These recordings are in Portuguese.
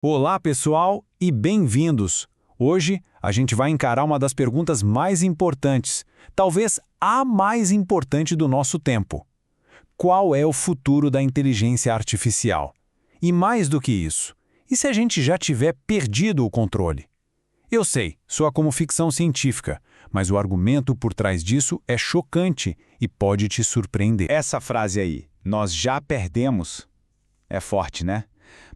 Olá, pessoal, e bem-vindos! Hoje a gente vai encarar uma das perguntas mais importantes, talvez a mais importante do nosso tempo. Qual é o futuro da inteligência artificial? E mais do que isso, e se a gente já tiver perdido o controle? Eu sei, soa como ficção científica, mas o argumento por trás disso é chocante e pode te surpreender. Essa frase aí, nós já perdemos, é forte, né?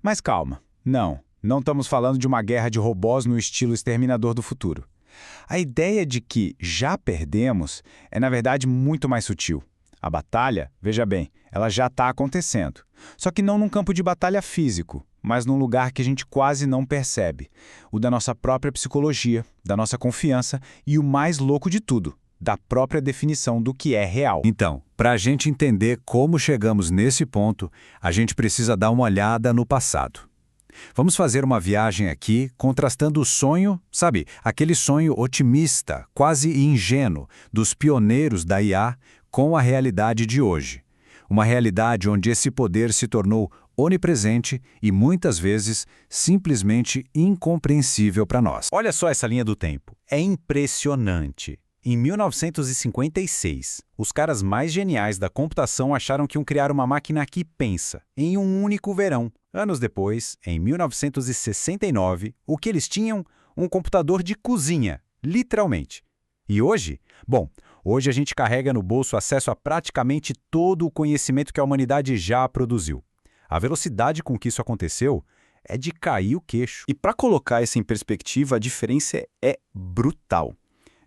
Mas calma, não estamos falando de uma guerra de robôs no estilo Exterminador do Futuro. A ideia de que já perdemos é, na verdade, muito mais sutil. A batalha, veja bem, ela já está acontecendo. Só que não num campo de batalha físico, mas num lugar que a gente quase não percebe. O da nossa própria psicologia, da nossa confiança e o mais louco de tudo, da própria definição do que é real. Então, para a gente entender como chegamos nesse ponto, a gente precisa dar uma olhada no passado. Vamos fazer uma viagem aqui, contrastando o sonho, sabe, aquele sonho otimista, quase ingênuo, dos pioneiros da IA com a realidade de hoje. Uma realidade onde esse poder se tornou onipresente e, muitas vezes, simplesmente incompreensível para nós. Olha só essa linha do tempo. É impressionante. Em 1956, os caras mais geniais da computação acharam que iam criar uma máquina que pensa, em um único verão. Anos depois, em 1969, o que eles tinham? Um computador de cozinha, literalmente. E hoje? Bom, hoje a gente carrega no bolso acesso a praticamente todo o conhecimento que a humanidade já produziu. A velocidade com que isso aconteceu é de cair o queixo. E para colocar isso em perspectiva, a diferença é brutal.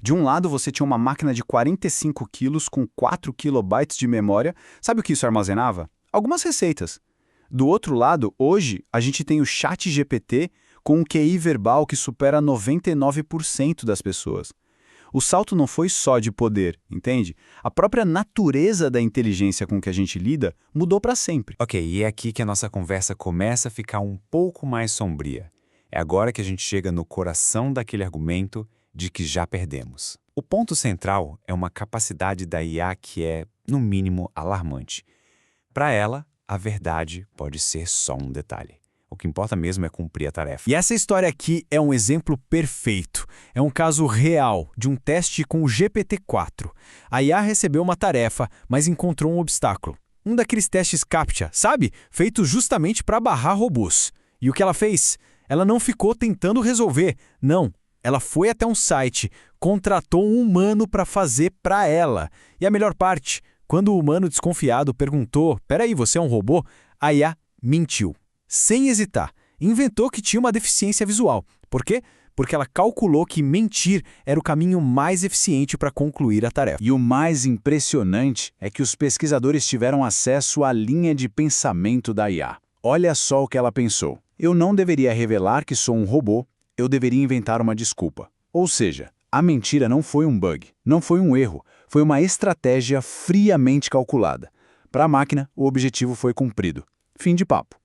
De um lado, você tinha uma máquina de 45 quilos com 4 kilobytes de memória. Sabe o que isso armazenava? Algumas receitas. Do outro lado, hoje, a gente tem o ChatGPT com um QI verbal que supera 99% das pessoas. O salto não foi só de poder, entende? A própria natureza da inteligência com que a gente lida mudou para sempre. Ok, e é aqui que a nossa conversa começa a ficar um pouco mais sombria. É agora que a gente chega no coração daquele argumento de que já perdemos. O ponto central é uma capacidade da IA que é, no mínimo, alarmante. Para ela, a verdade pode ser só um detalhe. O que importa mesmo é cumprir a tarefa. E essa história aqui é um exemplo perfeito. É um caso real de um teste com o GPT-4. A IA recebeu uma tarefa, mas encontrou um obstáculo. Um daqueles testes CAPTCHA, sabe? Feitos justamente para barrar robôs. E o que ela fez? Ela não ficou tentando resolver. Não. Ela foi até um site, contratou um humano para fazer para ela. E a melhor parte, quando o humano desconfiado perguntou, peraí, você é um robô? A IA mentiu. Sem hesitar, inventou que tinha uma deficiência visual. Por quê? Porque ela calculou que mentir era o caminho mais eficiente para concluir a tarefa. E o mais impressionante é que os pesquisadores tiveram acesso à linha de pensamento da IA. Olha só o que ela pensou. Eu não deveria revelar que sou um robô, eu deveria inventar uma desculpa. Ou seja, a mentira não foi um bug, não foi um erro, foi uma estratégia friamente calculada. Para a máquina, o objetivo foi cumprido. Fim de papo.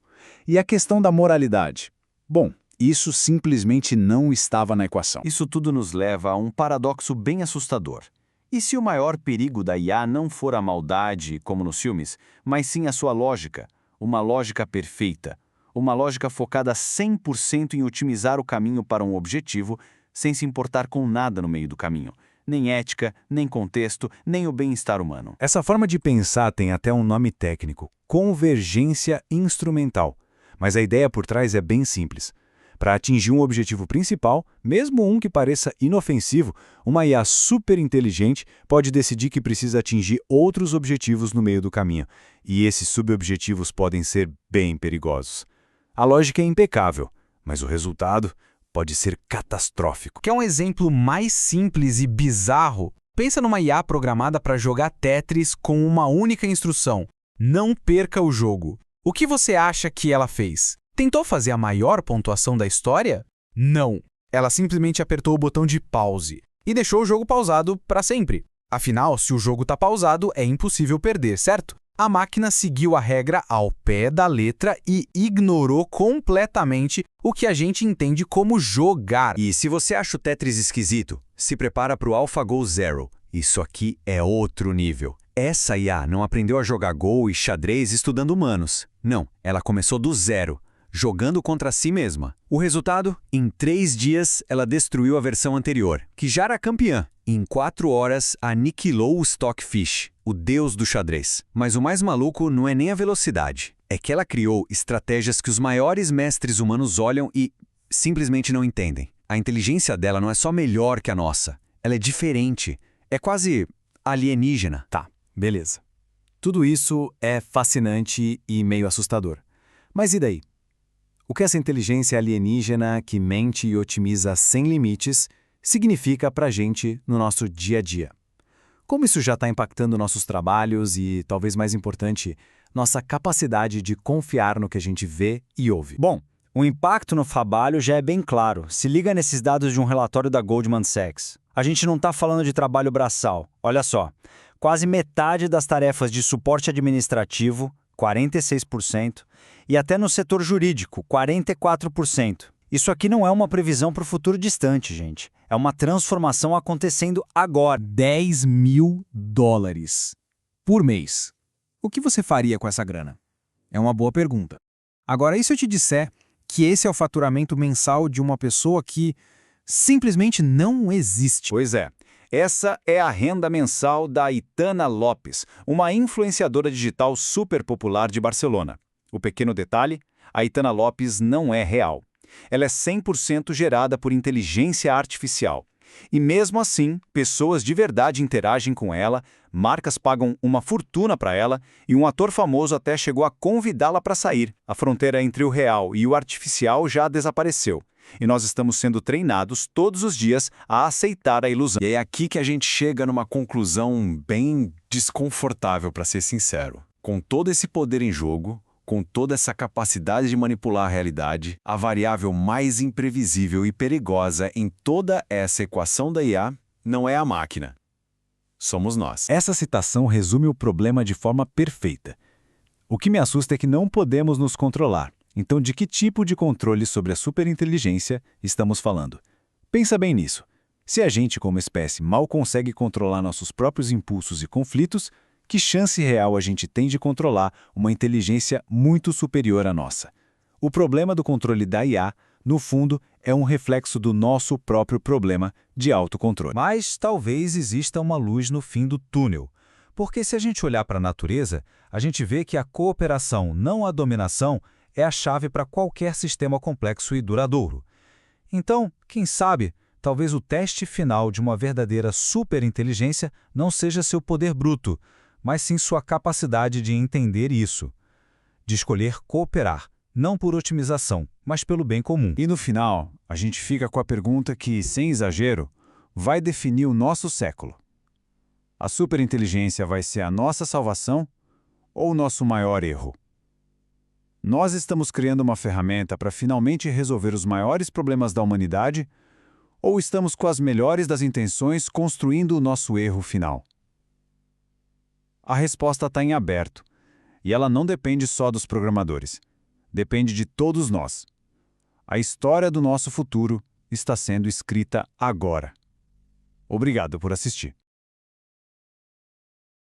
E a questão da moralidade? Bom, isso simplesmente não estava na equação. Isso tudo nos leva a um paradoxo bem assustador. E se o maior perigo da IA não for a maldade, como nos filmes, mas sim a sua lógica, uma lógica perfeita, uma lógica focada 100% em otimizar o caminho para um objetivo, sem se importar com nada no meio do caminho. Nem ética, nem contexto, nem o bem-estar humano. Essa forma de pensar tem até um nome técnico, convergência instrumental. Mas a ideia por trás é bem simples. Para atingir um objetivo principal, mesmo um que pareça inofensivo, uma IA super inteligente pode decidir que precisa atingir outros objetivos no meio do caminho. E esses subobjetivos podem ser bem perigosos. A lógica é impecável, mas o resultado pode ser catastrófico. Quer um exemplo mais simples e bizarro? Pensa numa IA programada para jogar Tetris com uma única instrução: não perca o jogo. O que você acha que ela fez? Tentou fazer a maior pontuação da história? Não. Ela simplesmente apertou o botão de pause e deixou o jogo pausado para sempre. Afinal, se o jogo está pausado, é impossível perder, certo? A máquina seguiu a regra ao pé da letra e ignorou completamente o que a gente entende como jogar. E se você acha o Tetris esquisito, se prepara para o AlphaGo Zero. Isso aqui é outro nível. Essa IA não aprendeu a jogar Go e xadrez estudando humanos. Não, ela começou do zero. jogando contra si mesma. O resultado? Em 3 dias, ela destruiu a versão anterior, que já era campeã. Em 4 horas, aniquilou o Stockfish, o deus do xadrez. Mas o mais maluco não é nem a velocidade. É que ela criou estratégias que os maiores mestres humanos olham e simplesmente não entendem. A inteligência dela não é só melhor que a nossa. Ela é diferente. É quase alienígena. Tá, beleza. Tudo isso é fascinante e meio assustador. Mas e daí? O que essa inteligência alienígena que mente e otimiza sem limites significa pra gente no nosso dia a dia? Como isso já está impactando nossos trabalhos e, talvez mais importante, nossa capacidade de confiar no que a gente vê e ouve? Bom, o impacto no trabalho já é bem claro. Se liga nesses dados de um relatório da Goldman Sachs. A gente não está falando de trabalho braçal. Olha só, quase metade das tarefas de suporte administrativo, 46%, e até no setor jurídico, 44%. Isso aqui não é uma previsão para o futuro distante, gente. É uma transformação acontecendo agora. $10 mil por mês. O que você faria com essa grana? É uma boa pergunta. Agora, e se eu te disser que esse é o faturamento mensal de uma pessoa que simplesmente não existe? Pois é. Essa é a renda mensal da Aitana Lopes, uma influenciadora digital super popular de Barcelona. O pequeno detalhe, a Aitana Lopes não é real. Ela é 100% gerada por inteligência artificial. E mesmo assim, pessoas de verdade interagem com ela, marcas pagam uma fortuna para ela e um ator famoso até chegou a convidá-la para sair. A fronteira entre o real e o artificial já desapareceu. E nós estamos sendo treinados todos os dias a aceitar a ilusão. E é aqui que a gente chega numa conclusão bem desconfortável, para ser sincero. Com todo esse poder em jogo, com toda essa capacidade de manipular a realidade, a variável mais imprevisível e perigosa em toda essa equação da IA não é a máquina. Somos nós. Essa citação resume o problema de forma perfeita. O que me assusta é que não podemos nos controlar. Então, de que tipo de controle sobre a superinteligência estamos falando? Pensa bem nisso. Se a gente, como espécie, mal consegue controlar nossos próprios impulsos e conflitos, que chance real a gente tem de controlar uma inteligência muito superior à nossa? O problema do controle da IA, no fundo, é um reflexo do nosso próprio problema de autocontrole. Mas talvez exista uma luz no fim do túnel. Porque se a gente olhar para a natureza, a gente vê que a cooperação, não a dominação, é a chave para qualquer sistema complexo e duradouro. Então, quem sabe, talvez o teste final de uma verdadeira superinteligência não seja seu poder bruto, mas sim sua capacidade de entender isso, de escolher cooperar, não por otimização, mas pelo bem comum. E no final, a gente fica com a pergunta que, sem exagero, vai definir o nosso século. A superinteligência vai ser a nossa salvação ou o nosso maior erro? Nós estamos criando uma ferramenta para finalmente resolver os maiores problemas da humanidade ou estamos com as melhores das intenções construindo o nosso erro final? A resposta está em aberto, e ela não depende só dos programadores. Depende de todos nós. A história do nosso futuro está sendo escrita agora. Obrigado por assistir.